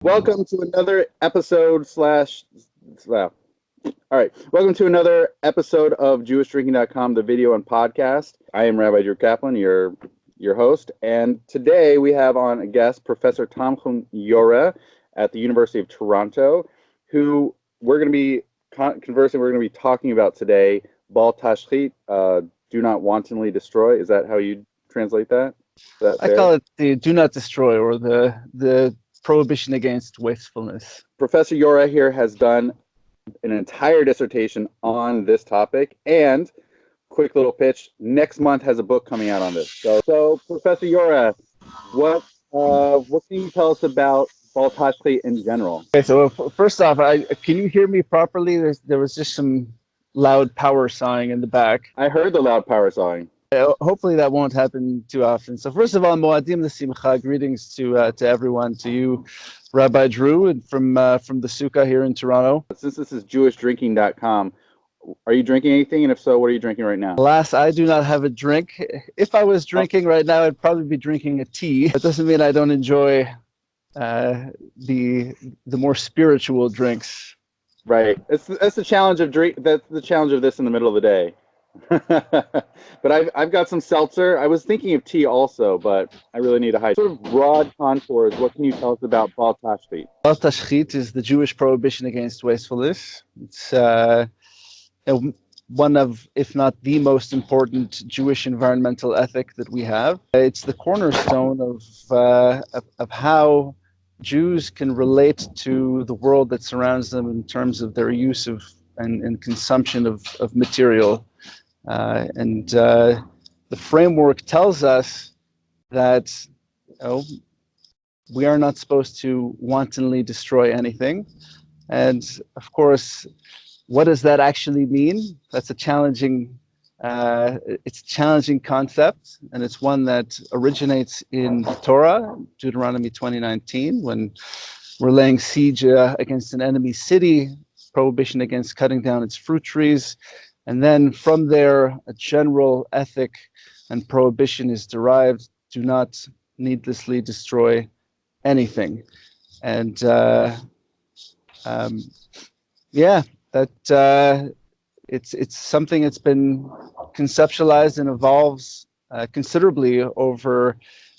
Welcome to another episode slash, well, all right. Welcome to another episode of JewishDrinking.com, the video and podcast. I am Rabbi Drew Kaplan, your host, and today we have on a guest, Professor Tanhum Yoreh at the University of Toronto, who we're going to be conversing. We're going to be talking about today, Bal Tashchit, do not wantonly destroy. Is that how you translate that? I call it the do not destroy, or the prohibition against wastefulness. Professor Yoreh here has done an entire dissertation on this topic, and quick little pitch, next month has a book coming out on this. So Professor Yoreh, what can you tell us about Bal Tashchit in general? Okay, so first off, can you hear me properly? There was just some loud power sawing in the back. I heard the loud power sawing. Hopefully that won't happen too often. So first of all, Moadim l'Simcha, greetings to everyone, to you, Rabbi Drew, and from the Sukkah here in Toronto. Since this is JewishDrinking.com, are you drinking anything? And if so, what are you drinking right now? Alas, I do not have a drink. If I was drinking right now, I'd probably be drinking a tea. That doesn't mean I don't enjoy the more spiritual drinks. Right. That's the challenge of drink. That's the challenge of this in the middle of the day. But I've got some seltzer. I was thinking of tea also, but I really need a high. Sort of broad contours. What can you tell us about Bal Tashchit? Bal Tashchit is the Jewish prohibition against wastefulness. It's one of, if not the most important Jewish environmental ethic that we have. It's the cornerstone of how Jews can relate to the world that surrounds them in terms of their use of and consumption of material. The framework tells us that we are not supposed to wantonly destroy anything. And of course, what does that actually mean? That's a challenging concept, and it's one that originates in the Torah, Deuteronomy 20:19, when we're laying siege against an enemy city, prohibition against cutting down its fruit trees. And then from there, a general ethic and prohibition is derived: do not needlessly destroy anything. And it's something that's been conceptualized and evolves considerably over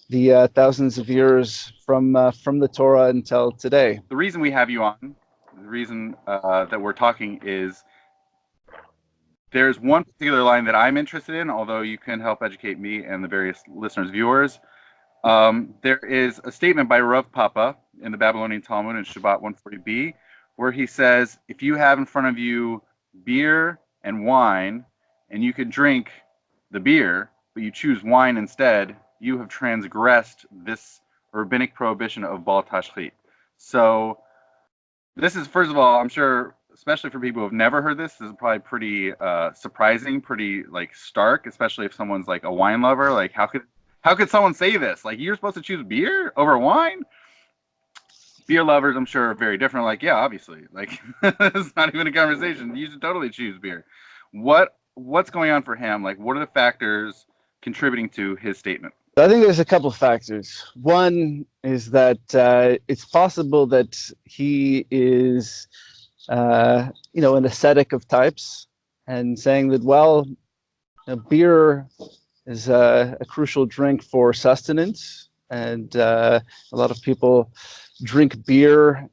the thousands of years from the Torah until today. The reason we have you on, the reason that we're talking is there's one particular line that I'm interested in, although you can help educate me and the various listeners, viewers. There is a statement by Rav Pappa in the Babylonian Talmud in Shabbat 140b, where he says, if you have in front of you beer and wine, and you can drink the beer, but you choose wine instead, you have transgressed this rabbinic prohibition of Bal Tashchit. So this is, first of all, I'm sure, especially for people who have never heard this is probably pretty surprising, pretty like stark, especially if someone's like a wine lover. Like, how could someone say this? Like, you're supposed to choose beer over wine? Beer lovers, I'm sure, are very different. Like, yeah, obviously. Like, it's not even a conversation. You should totally choose beer. What's going on for him? Like, what are the factors contributing to his statement? I think there's a couple of factors. One is that it's possible that he is an ascetic of types, and saying that, well, beer is a crucial drink for sustenance, and a lot of people drink beer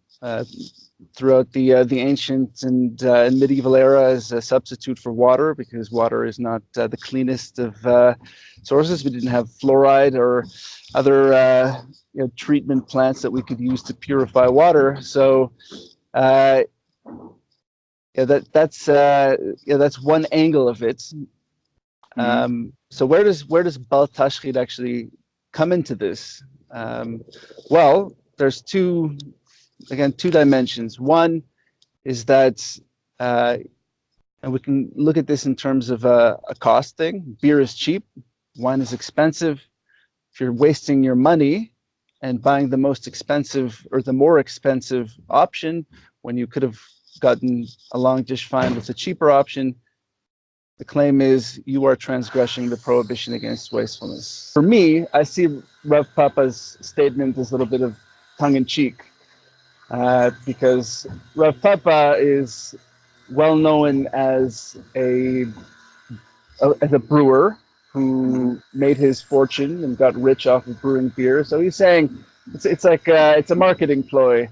throughout the ancient and medieval era as a substitute for water, because water is not the cleanest of sources. We didn't have fluoride or other treatment plants that we could use to purify water. So that's one angle of it. So where does Bal Tashchit actually come into this? Well, there's two dimensions. One is that, and we can look at this in terms of a cost thing. Beer is cheap, wine is expensive. If you're wasting your money and buying the most expensive or the more expensive option when you could have gotten along just fine with a cheaper option, the claim is you are transgressing the prohibition against wastefulness. For me, I see Rav Pappa's statement as a little bit of tongue-in-cheek. because Rav Pappa is well known as a brewer Hmm. who made his fortune and got rich off of brewing beer. So he's saying it's like it's a marketing ploy.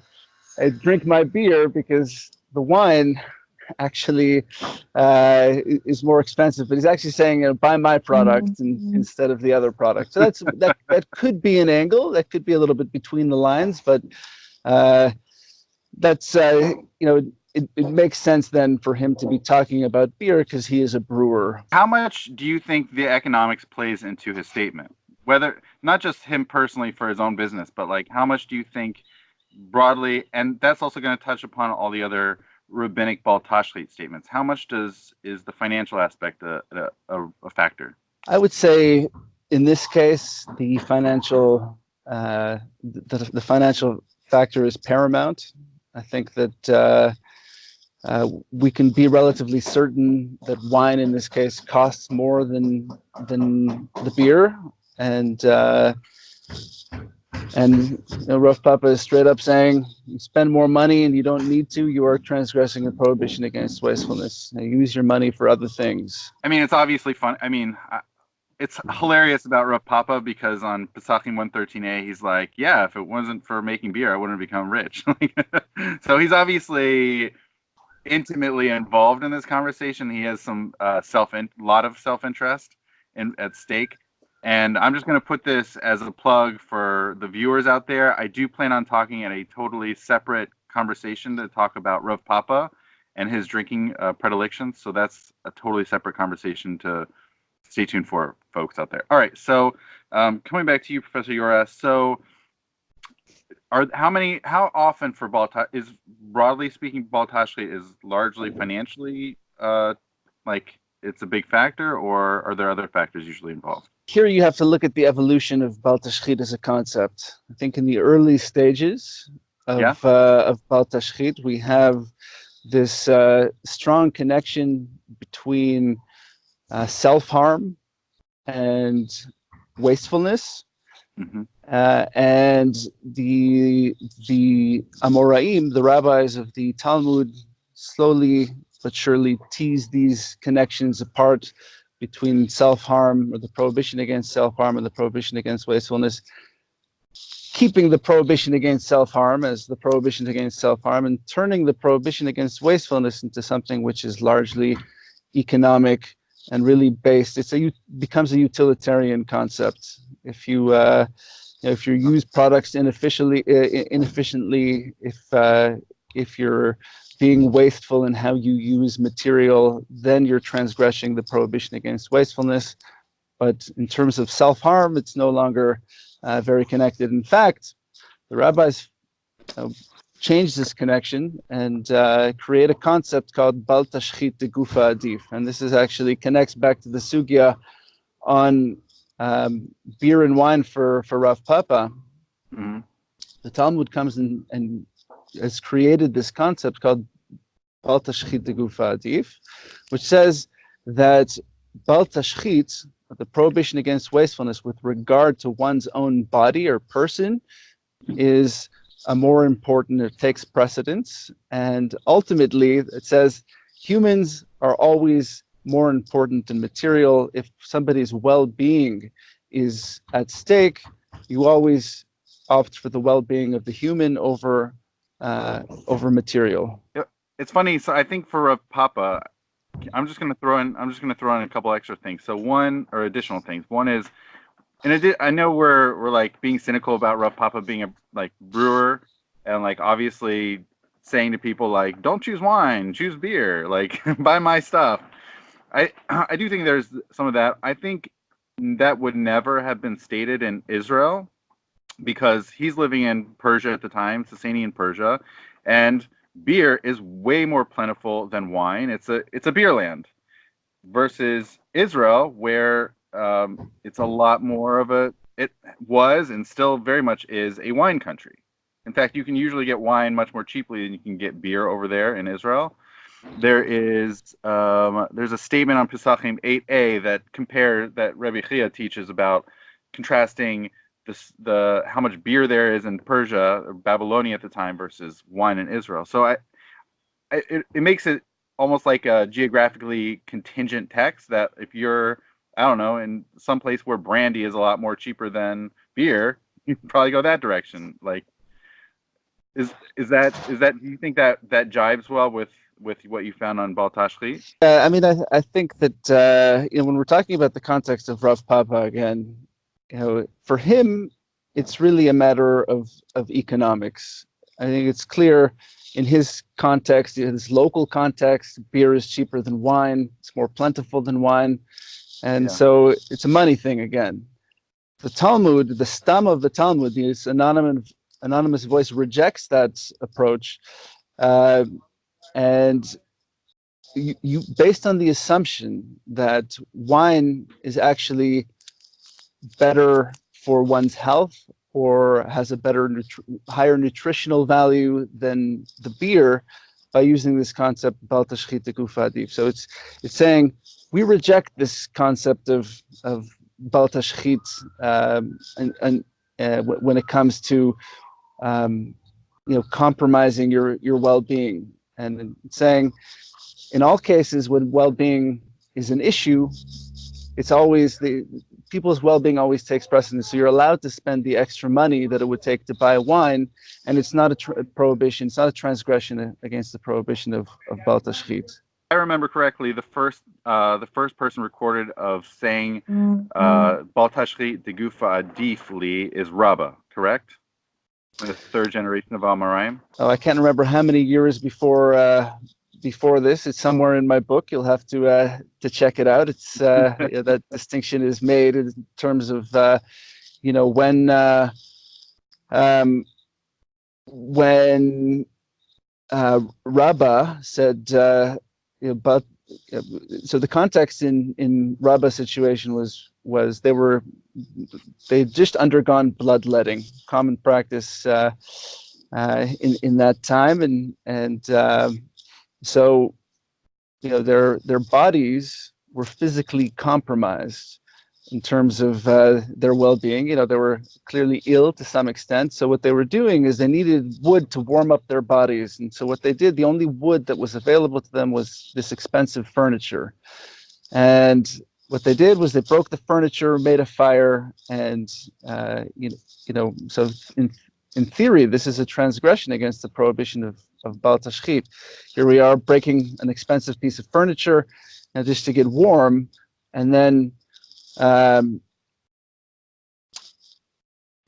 I drink my beer because the wine actually is more expensive. But he's actually saying, buy my product instead of the other product. So that could be an angle. That could be a little bit between the lines, but uh, that's it makes sense then for him to be talking about beer because he is a brewer. How much do you think the economics plays into his statement? Whether not just him personally for his own business, but like how much do you think broadly, and that's also going to touch upon all the other rabbinic bal tashchit statements. How much is the financial aspect a factor? I would say in this case the financial factor is paramount. I think that we can be relatively certain that wine in this case costs more than the beer, and Rav Pappa is straight up saying, you spend more money and you don't need to, you are transgressing a prohibition against wastefulness. Now, use your money for other things. I mean, it's obviously fun. I mean, it's hilarious about Rav Pappa because on Pesachim 113a, he's like, yeah, if it wasn't for making beer, I wouldn't have become rich. So he's obviously intimately involved in this conversation. He has some lot of self-interest at stake. And I'm just going to put this as a plug for the viewers out there. I do plan on talking in a totally separate conversation to talk about Rav Pappa and his drinking predilections. So that's a totally separate conversation to stay tuned for, folks out there. All right. So coming back to you, Professor Yoreh. So how often for is broadly speaking bal tashchit is largely financially like it's a big factor, or are there other factors usually involved? Here you have to look at the evolution of bal tashchit as a concept. I think in the early stages of bal tashchit, we have this strong connection between self-harm and wastefulness. Mm-hmm. And the Amoraim, the rabbis of the Talmud, slowly but surely tease these connections apart between self-harm, or the prohibition against self-harm, and the prohibition against wastefulness, keeping the prohibition against self-harm as the prohibition against self-harm, and turning the prohibition against wastefulness into something which is largely economic and really based. Becomes a utilitarian concept. If you use products inefficiently, if you're being wasteful in how you use material, then you're transgressing the prohibition against wastefulness. But in terms of self-harm, it's no longer very connected. In fact, the rabbis change this connection and create a concept called bal tashchit de gufa adif. And this is actually connects back to the sugya on beer and wine for Rav Pappa. Mm-hmm. The Talmud comes in and has created this concept called bal tashchit de gufa adif, which says that bal tashchit, the prohibition against wastefulness with regard to one's own body or person, is a more important, it takes precedence. And ultimately, it says humans are always more important than material. If somebody's well-being is at stake, you always opt for the well-being of the human over material. It's funny. So I think for Rav Pappa, I'm just going to throw in a couple extra things. So additional things. One is, and I know we're like being cynical about Rav Pappa being a like brewer and like obviously saying to people like don't choose wine, choose beer, like buy my stuff. I do think there's some of that. I think that would never have been stated in Israel because he's living in Persia at the time, Sasanian Persia, and beer is way more plentiful than wine. It's a beer land versus Israel, where it's a lot more of it was and still very much is a wine country. In fact, you can usually get wine much more cheaply than you can get beer over there in Israel. There's a statement on Pesachim 8a that Rabbi Chia teaches about contrasting the how much beer there is in Persia or Babylonia at the time versus wine in Israel. So it makes it almost like a geographically contingent text that if you're, I don't know, in some place where brandy is a lot more cheaper than beer, you can probably go that direction. Like, is that do you think that jives well with what you found on Bal Tashchit? I mean, I think that when we're talking about the context of Rav Pappa again, for him, it's really a matter of economics. I think it's clear in his context, in his local context, beer is cheaper than wine. It's more plentiful than wine, and so it's a money thing again. The Talmud, the stem of the Talmud, this anonymous voice rejects that approach, and you based on the assumption that wine is actually better for one's health or has a better higher nutritional value than the beer by using this concept Bal Tashchit Gufa Adif. So it's saying we reject this concept of Bal Tashchit and when it comes to compromising your well-being, and saying in all cases when well-being is an issue, it's always people's well-being always takes precedence. So you're allowed to spend the extra money that it would take to buy wine, and it's not a prohibition. It's not a transgression against the prohibition of Bal Tashchit. I remember correctly, the first person recorded of saying Bal Tashchit de Gufa Adif Li is Rabba, correct? The third generation of Amoraim. Oh, I can't remember how many years before this. It's somewhere in my book. You'll have to check it out. It's that distinction is made in terms of when Rabbah said but so the context in Rabbah's situation was they just undergone bloodletting, common practice in that time, and so their bodies were physically compromised in terms of their well-being. They were clearly ill to some extent. So what they were doing is they needed wood to warm up their bodies. And so what they did, the only wood that was available to them was this expensive furniture. And what they did was they broke the furniture, made a fire, and so in theory, this is a transgression against the prohibition of Bal Tashchit. Here we are breaking an expensive piece of furniture just to get warm, and then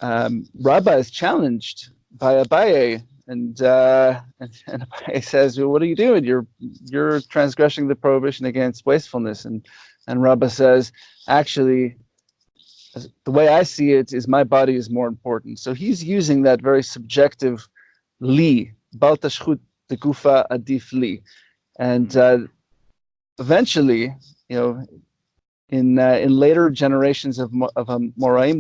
Rabbah is challenged by Abaye, and Abaye says, well, "What are you doing? You're transgressing the prohibition against wastefulness." And Rabbah says, "Actually, the way I see it is my body is more important." So he's using that very subjective li, Bal Tashchit de Gufa Adif li, and eventually, in later generations of Moraim,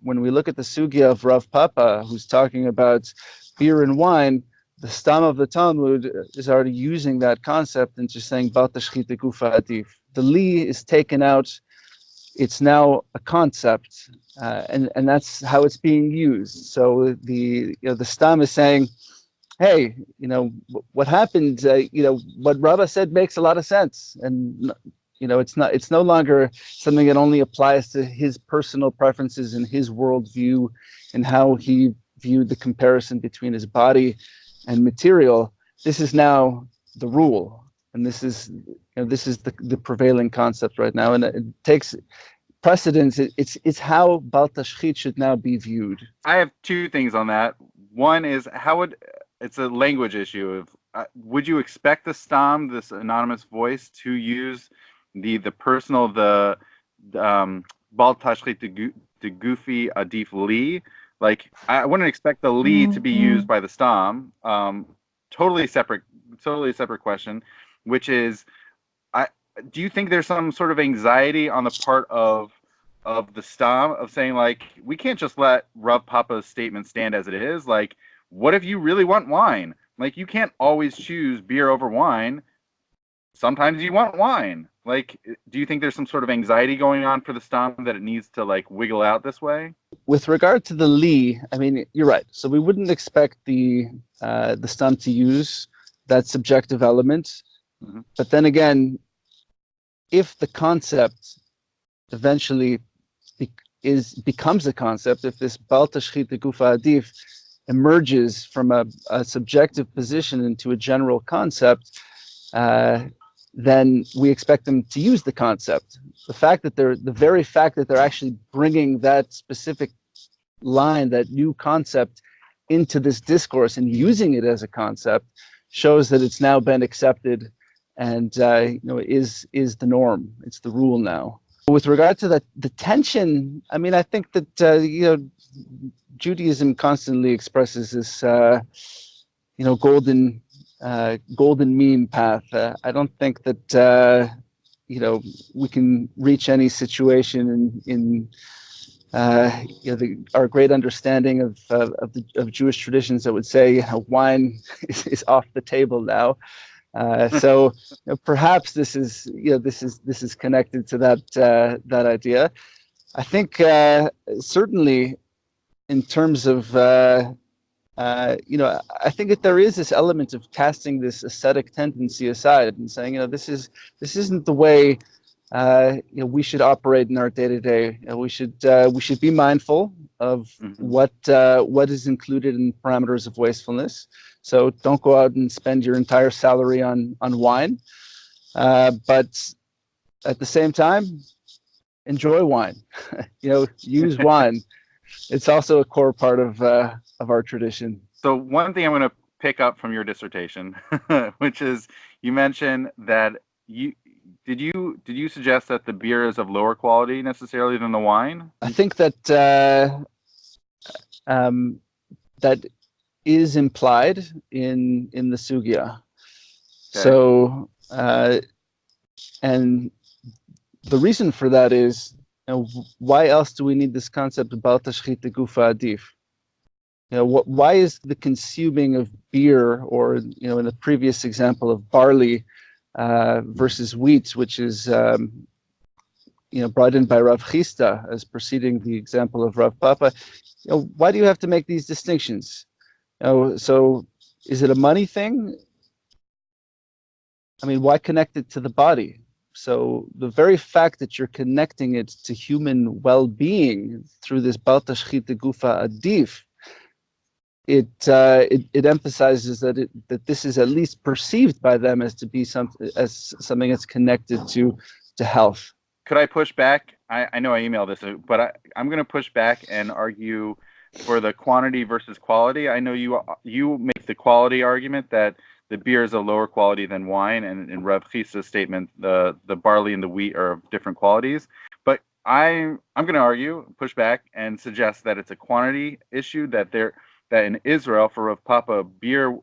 when we look at the sugya of Rav Pappa, who's talking about beer and wine, the stam of the Talmud is already using that concept and just saying Bal Tashchit de Gufa Adif. The li is taken out; it's now a concept, and that's how it's being used. So the stam is saying, hey, what happened? What Rabbah said makes a lot of sense, and it's no longer something that only applies to his personal preferences and his worldview and how he viewed the comparison between his body and material. This is now the rule, and this is the prevailing concept right now, and it takes precedence. It's how Bal Tashchit should now be viewed. I have two things on that. One is it's a language issue of would you expect the stam, this anonymous voice, to use the personal Bal Tashchit de Gufi Adif li? Like, I wouldn't expect the li to be used by the stam. Totally separate question, which is, do you think there's some sort of anxiety on the part of the stam of saying, like, we can't just let Rav Pappa's statement stand as it is? Like, what if you really want wine? Like, you can't always choose beer over wine. Sometimes you want wine. Like, do you think there's some sort of anxiety going on for the stam that it needs to like wiggle out this way? With regard to the li, I mean, you're right. So we wouldn't expect the stam to use that subjective element. Mm-hmm. But then again, if the concept eventually becomes a concept, if this bal tashchit gufa adif emerges from a subjective position into a general concept, then we expect them to use the concept. The very fact that they're actually bringing that specific line, that new concept, into this discourse and using it as a concept, shows that it's now been accepted and is the norm. It's the rule now. With regard to the tension, I mean, I think that Judaism constantly expresses this golden mean path. I don't think that we can reach any situation in our great understanding of Jewish traditions that would say wine is off the table now. So perhaps this is connected to that idea. I think certainly in terms of I think that there is this element of casting this ascetic tendency aside and saying this isn't the way we should operate in our day to day. We should be mindful of what is included in parameters of wastefulness. So don't go out and spend your entire salary on wine, but at the same time, enjoy wine. Use wine. It's also a core part of our tradition. So one thing I'm going to pick up from your dissertation, which is you mentioned that did you suggest that the beer is of lower quality necessarily than the wine? I think that that is implied in the sugya. Okay. So and the reason for that is, why else do we need this concept about tashchit gufa adif? Why is the consuming of beer, or in the previous example of barley versus wheat, which is brought in by Rav Chisda as preceding the example of Rav Pappa, why do you have to make these distinctions? So is it a money thing? I mean, why connect it to the body? So the very fact that you're connecting it to human well-being through this bal tashchit gufa adif, it emphasizes that this is at least perceived by them as to be something that's connected to health. Could I push back? I know I emailed this, but I'm going to push back and argue for the quantity versus quality. I know you make the quality argument that the beer is a lower quality than wine, and in Rav Chisda's statement, the barley and the wheat are of different qualities. But I'm going to argue, push back, and suggest that it's a quantity issue, that in Israel, for Rav Pappa, beer,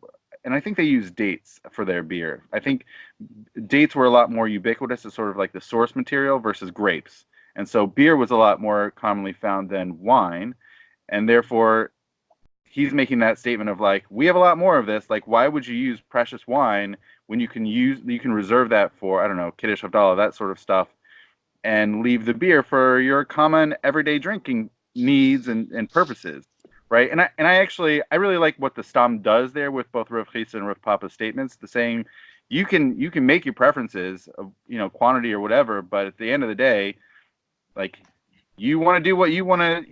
and I think they use dates for their beer. I think dates were a lot more ubiquitous as sort of like the source material versus grapes. And so beer was a lot more commonly found than wine. And therefore, he's making that statement of like, we have a lot more of this. Like, why would you use precious wine when you can reserve that for, I don't know, Kiddush Havdalah, that sort of stuff, and leave the beer for your common everyday drinking needs and purposes, right? And I really like what the Stam does there with both Rav Chisda and Rav Pappa's statements. The saying, you can make your preferences of quantity or whatever, but at the end of the day, like, you want to do what you want to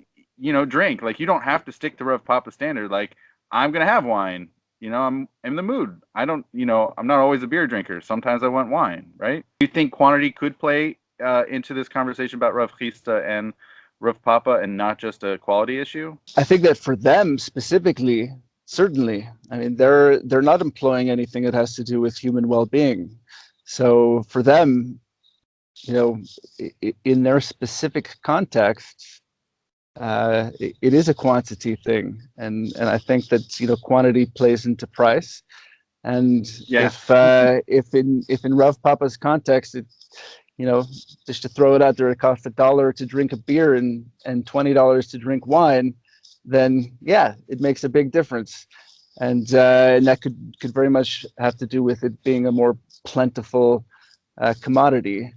drink. Like, you don't have to stick to Rav Pappa standard. Like, I'm gonna have wine. I'm in the mood. I don't. I'm not always a beer drinker. Sometimes I want wine. Right? Do you think quantity could play into this conversation about Rav Chisda and Rav Pappa, and not just a quality issue? I think that for them specifically, certainly. I mean, they're not employing anything that has to do with human well-being. So for them, in their specific context, it is a quantity thing, and I think that quantity plays into price. And if in Rav Pappa's context, just to throw it out there, it costs $1 to drink a beer and $20 to drink wine, then yeah, it makes a big difference. And that could very much have to do with it being a more plentiful commodity.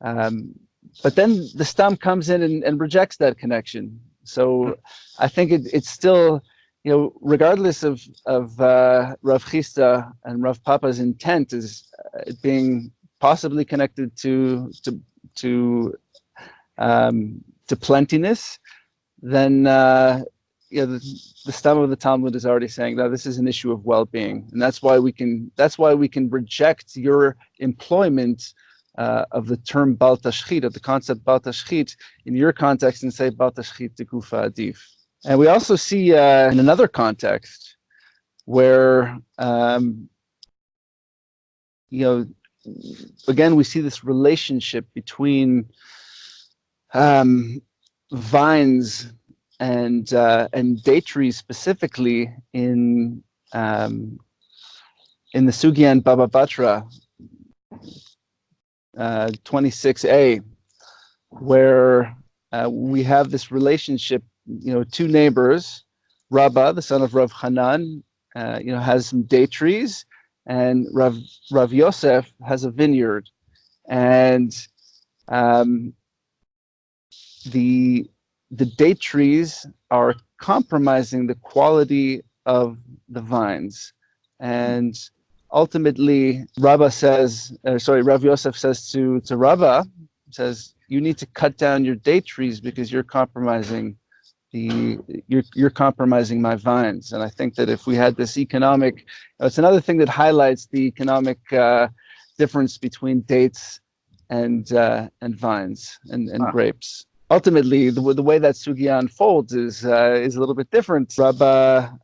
But then the stam comes in and rejects that connection. So I think it's still, regardless of Rav Chisda and Rav Pappa's intent is it being possibly connected to plentiness, then the stem of the Talmud is already saying that this is an issue of well-being, and that's why we can reject your employment of the term Bal Tashchit, of the concept Bal Tashchit in your context, and say Bal Tashchit Tekufa Adif. And we also see in another context where again we see this relationship between vines and date trees specifically in the Sugya and Baba Batra 26a, where we have this relationship, two neighbors. Rabba, the son of Rav Hanan, has some date trees, and Rav Yosef has a vineyard, and the date trees are compromising the quality of the vines. And ultimately, Rav Yosef says to Rabba, says, you need to cut down your date trees because you're compromising you're compromising my vines. And I think that if we had this economic, it's another thing that highlights the economic difference between dates and vines and grapes. Ultimately, the way that sugya unfolds is a little bit different. Rabba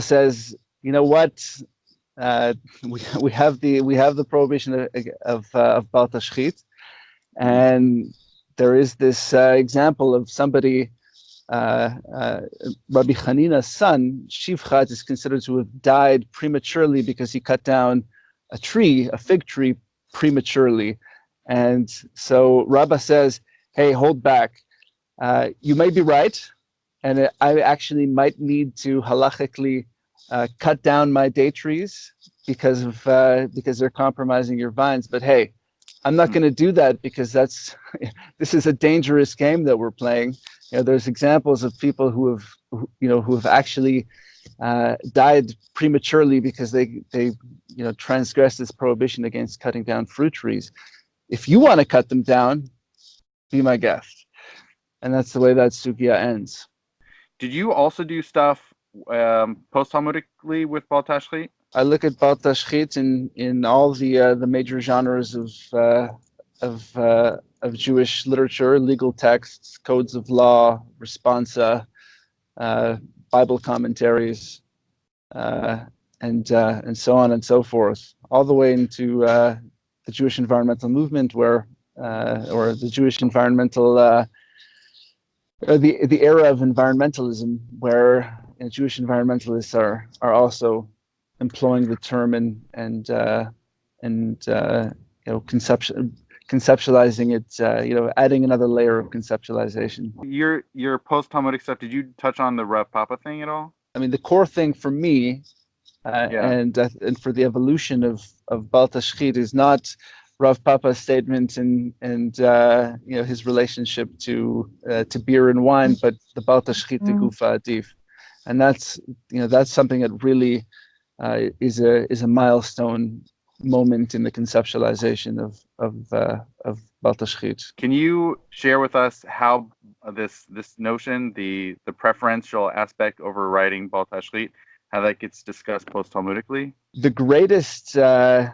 says, you know what? We have the prohibition of Bal Tashchit, and there is this example of somebody. Rabbi Hanina's son Shivchat is considered to have died prematurely because he cut down a fig tree, prematurely. And so Rabbah says, hey, hold back. You may be right, and I actually might need to halachically cut down my date trees because they're compromising your vines. But hey, I'm not going to do that because this is a dangerous game that we're playing. There's examples of people who have actually died prematurely because they transgressed this prohibition against cutting down fruit trees. If you want to cut them down, be my guest. And that's the way that sugya ends. Did you also do stuff post-Talmudically with Bal Tashchit? I look at Bal Tashchit in all the major genres of Jewish literature, legal texts, codes of law, responsa, Bible commentaries, and so on and so forth, all the way into the Jewish environmental movement, or the Jewish environmental, the era of environmentalism, where Jewish environmentalists are also employing the term and conceptualizing it, adding another layer of conceptualization. Your post-Talmudic stuff, did you touch on the Rav Pappa thing at all? I mean, the core thing for me, and for the evolution of Bal Tashchit, is not Rav Pappa's statement and his relationship to beer and wine, but the Bal Tashchit Tekufa Adif, and that's something that really is a milestone moment in the conceptualization of Bal Tashchit. Can you share with us how this notion, the preferential aspect over writing Bal Tashchit, how that gets discussed post-Talmudically? The greatest, let's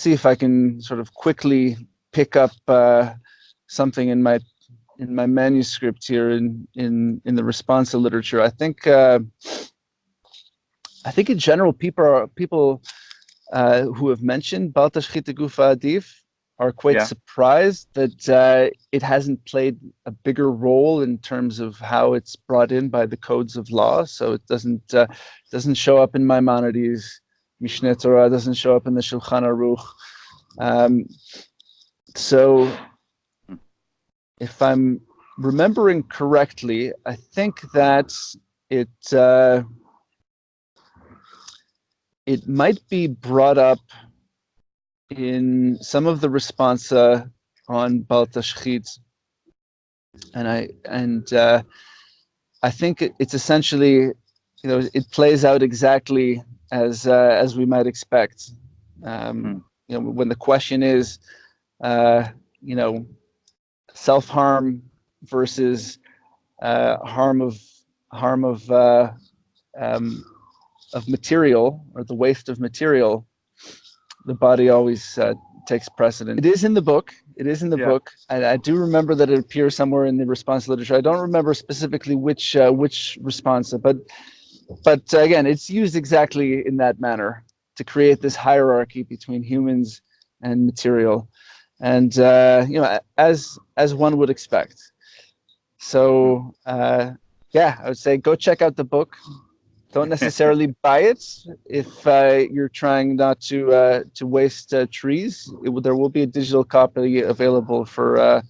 see if I can sort of quickly pick up something in my manuscript here in the responsa literature. I think in general people who have mentioned Bal Tashchit Tegufa Adif are quite surprised that it hasn't played a bigger role in terms of how it's brought in by the codes of law. So it doesn't show up in Maimonides, Mishneh Torah, doesn't show up in the Shulchan Aruch. So if I'm remembering correctly, I think that it it might be brought up in some of the responsa on Bal Tashchit, and I think it's essentially, it plays out exactly as we might expect. When the question is, self-harm versus harm of material, or the waste of material, the body always takes precedent. It is in the book. And I do remember that it appears somewhere in the response literature. I don't remember specifically which response, but again, it's used exactly in that manner to create this hierarchy between humans and material, and as one would expect. So I would say go check out the book. Don't necessarily buy it if you're trying not to waste trees. There will be a digital copy available for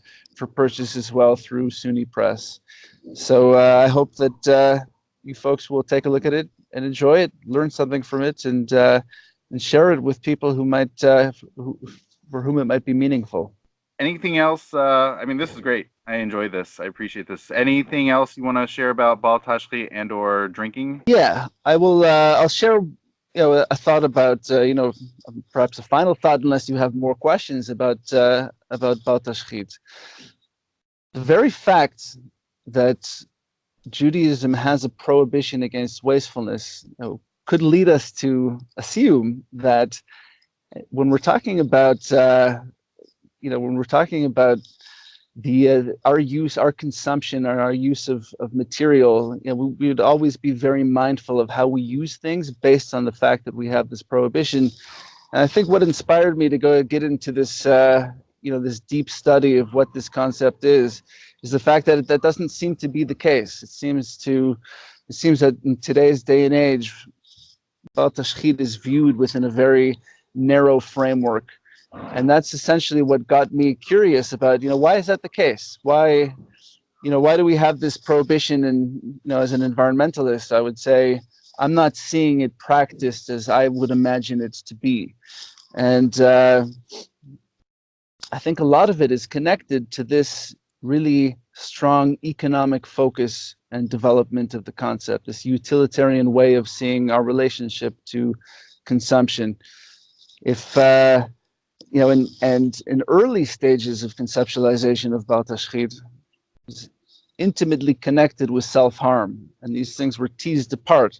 purchase as well through SUNY Press. So I hope that you folks will take a look at it and enjoy it, learn something from it, and share it with people who might for whom it might be meaningful. Anything else? This is great. I enjoy this. I appreciate this. Anything else you want to share about Bal Tashchit and or drinking? Yeah, I will. I'll share, a thought about, perhaps a final thought, unless you have more questions about Bal Tashchit. The very fact that Judaism has a prohibition against wastefulness, could lead us to assume that when we're talking about our consumption, or our use of material, we would always be very mindful of how we use things based on the fact that we have this prohibition. And I think what inspired me to go get into this, this deep study of what this concept is the fact that that doesn't seem to be the case. It seems that in today's day and age, Bal Tashchit is viewed within a very narrow framework. And that's essentially what got me curious about, why is that the case? Why do we have this prohibition? And, as an environmentalist, I would say I'm not seeing it practiced as I would imagine it to be. And I think a lot of it is connected to this really strong economic focus and development of the concept, this utilitarian way of seeing our relationship to consumption. If in early stages of conceptualization of Bal Tashchit, was intimately connected with self-harm, and these things were teased apart.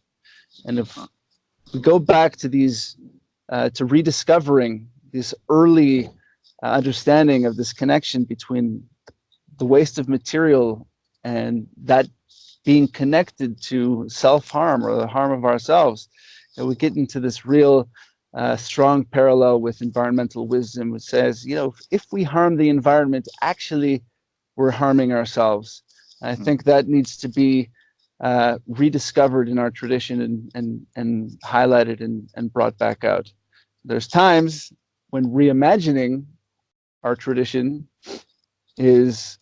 And if we go back to these, to rediscovering this early understanding of this connection between the waste of material and that being connected to self-harm or the harm of ourselves, we get into this real strong parallel with environmental wisdom, which says, if we harm the environment, actually we're harming ourselves. I think that needs to be rediscovered in our tradition and highlighted and brought back out. There's times when reimagining our tradition is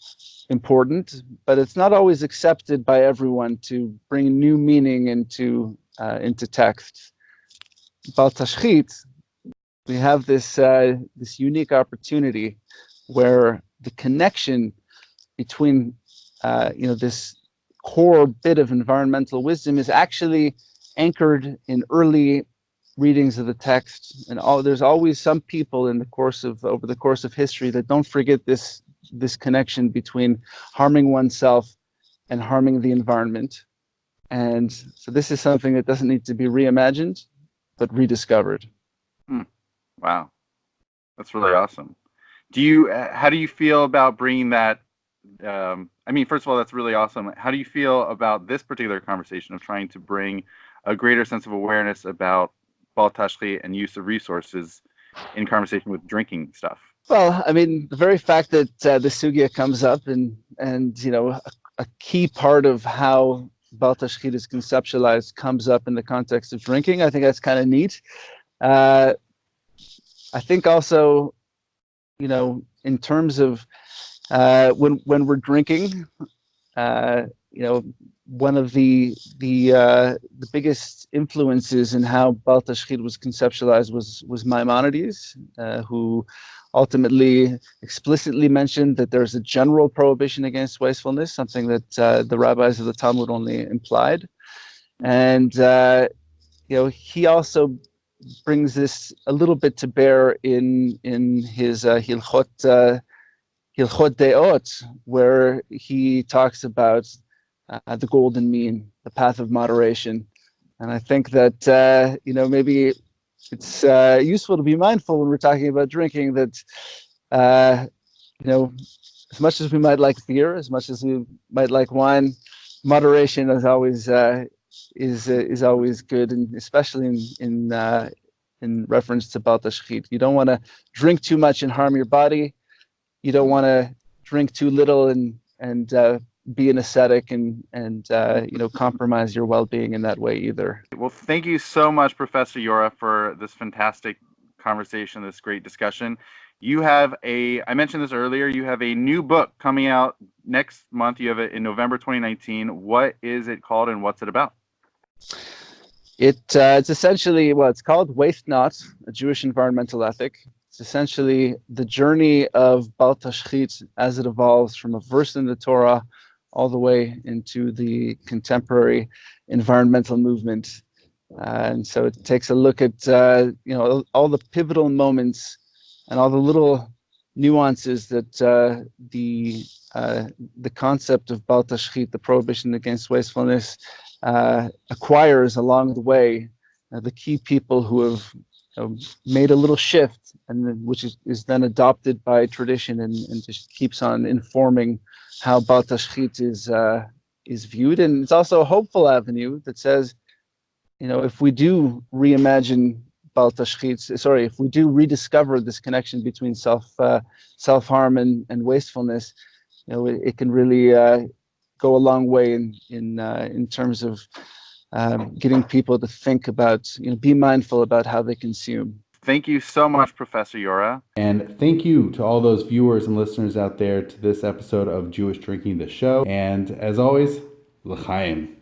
important, but it's not always accepted by everyone to bring new meaning into text. Bal Tashchit, we have this unique opportunity where the connection between this core bit of environmental wisdom is actually anchored in early readings of the text, and there's always some people over the course of history that don't forget this connection between harming oneself and harming the environment. And so this is something that doesn't need to be reimagined, but rediscovered. Wow, that's really awesome. How do you feel about bringing that? First of all, that's really awesome. How do you feel about this particular conversation of trying to bring a greater sense of awareness about Bal Tashchit and use of resources in conversation with drinking stuff? Well, the very fact that the sugya comes up and a key part of how Bal Tashchit is conceptualized comes up in the context of drinking, I think that's kind of neat. I think also, in terms of when we're drinking, one of the biggest influences in how Baal Tashchit was conceptualized was Maimonides, who ultimately explicitly mentioned that there's a general prohibition against wastefulness, something that the rabbis of the Talmud only implied. And he also brings this a little bit to bear in his Hilchot Deot, where he talks about the golden mean, the path of moderation. And I think that maybe it's useful to be mindful when we're talking about drinking that uh, as much as we might like beer, as much as we might like wine, moderation is always good, and especially in reference to Baal Tashchit. You don't want to drink too much and harm your body. You don't want to drink too little and be an ascetic and compromise your well-being in that way either. Well, thank you so much, Professor Yoreh, for this fantastic conversation, this great discussion. You have I mentioned this earlier, you have a new book coming out next month. You have it in November 2019. What is it called and what's it about? It's essentially, it's called Waste Not, a Jewish environmental ethic. It's essentially the journey of Baal Tashchit as it evolves from a verse in the Torah all the way into the contemporary environmental movement. And so it takes a look at all the pivotal moments and all the little nuances that the concept of Baal Tashchit, the prohibition against wastefulness, acquires along the way. The key people who have made a little shift, and which is then adopted by tradition and just keeps on informing how Baal Tashchit is viewed. And it's also a hopeful avenue that says, if we do reimagine Baal Tashchit, if we do rediscover this connection between self-harm and wastefulness, it can really go a long way in terms of getting people to think about, be mindful about how they consume. Thank you so much, Professor Yoreh. And thank you to all those viewers and listeners out there to this episode of Jewish Drinking the Show. And as always, l'chaim.